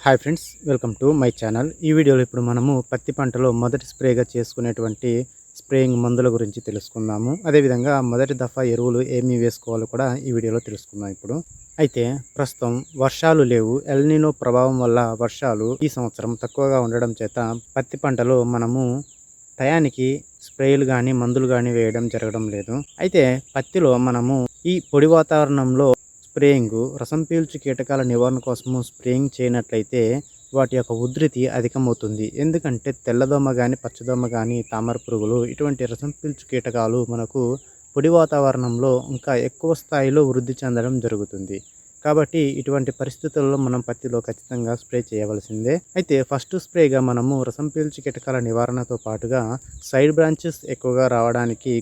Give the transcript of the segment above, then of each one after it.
Hi friends, welcome to my channel. ఈ వీడియోలో ఇప్పుడు మనము పత్తి పంటలో మొదటి స్ప్రేగా చేసుకునేటువంటి స్ప్రేయింగ్ మందుల గురించి తెలుసుకుందాము. అదేవిధంగా మొదటి దఫా ఎరువులు ఏమి వేసుకోవాలో కూడా ఈ వీడియోలో తెలుసుకుందాం. అయితే ప్రస్తుతం వర్షాలు లేవు. ఎల్నినో ప్రభావం వల్ల వర్షాలు ఈ సంవత్సరం తక్కువగా ఉండడం చేత పత్తి పంటలో మనము టయానికి స్ప్రేలు కానీ మందులు కానీ వేయడం జరగడం లేదు. అయితే పత్తిలో మనము ఈ పొడి వాతావరణంలో రసం పీల్చు కీటకాల నివారణ కోసము స్ప్రేయింగ్ చేయనట్లయితే వాటి యొక్క ఉధృతి అధికమవుతుంది. ఎందుకంటే తెల్లదోమ కానీ పచ్చదోమ కానీ తామర పురుగులు ఇటువంటి రసం పీల్చు కీటకాలు మనకు పొడి వాతావరణంలో ఇంకా ఎక్కువ స్థాయిలో వృద్ధి చెందడం జరుగుతుంది. కాబట్టి ఇటువంటి పరిస్థితుల్లో మనం పత్తిలో ఖచ్చితంగా స్ప్రే చేయవలసిందే. అయితే ఫస్ట్ స్ప్రేగా మనము రసం పీల్చు కీటకాల నివారణతో పాటుగా సైడ్ బ్రాంచెస్ ఎక్కువగా రావడానికి,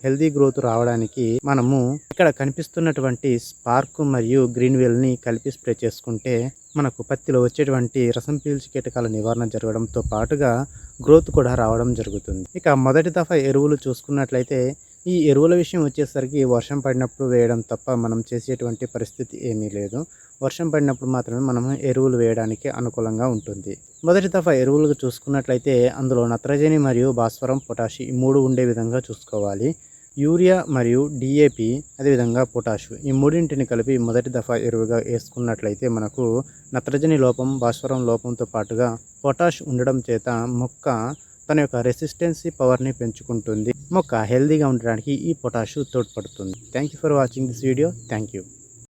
హెల్దీ గ్రోత్ రావడానికి మనము ఇక్కడ కనిపిస్తున్నటువంటి స్పార్క్ మరియు గ్రీన్ వెల్ని కలిపి స్ప్రే చేసుకుంటే మనకు పత్తిలో వచ్చేటువంటి రసం పీల్చు కీటకాల నివారణ జరగడంతో పాటుగా గ్రోత్ కూడా రావడం జరుగుతుంది. ఇక మొదటి దఫా ఎరువులు చూసుకున్నట్లయితే ఈ ఎరువుల విషయం వచ్చేసరికి వర్షం పడినప్పుడు వేయడం తప్ప మనం చేసేటువంటి పరిస్థితి ఏమీ లేదు. వర్షం పడినప్పుడు మాత్రమే మనం ఎరువులు వేయడానికి అనుకూలంగా ఉంటుంది. మొదటి దఫా ఎరువులు చూసుకున్నట్లయితే అందులో నత్రజని మరియు భాస్వరం, పొటాషి ఈ మూడు ఉండే విధంగా చూసుకోవాలి. యూరియా మరియు డిఏపి అదేవిధంగా పొటాషు ఈ మూడింటిని కలిపి మొదటి దఫా ఎరువుగా వేసుకున్నట్లయితే మనకు నత్రజని లోపం, భాస్వరం లోపంతో పాటుగా పొటాష్ ఉండడం చేత మొక్క తన యొక్క రెసిస్టెన్సీ పవర్ని పెంచుకుంటుంది. మొక్క హెల్దీగా ఉండడానికి ఈ పొటాషు తోడ్పడుతుంది. Thank you for watching this video. Thank you.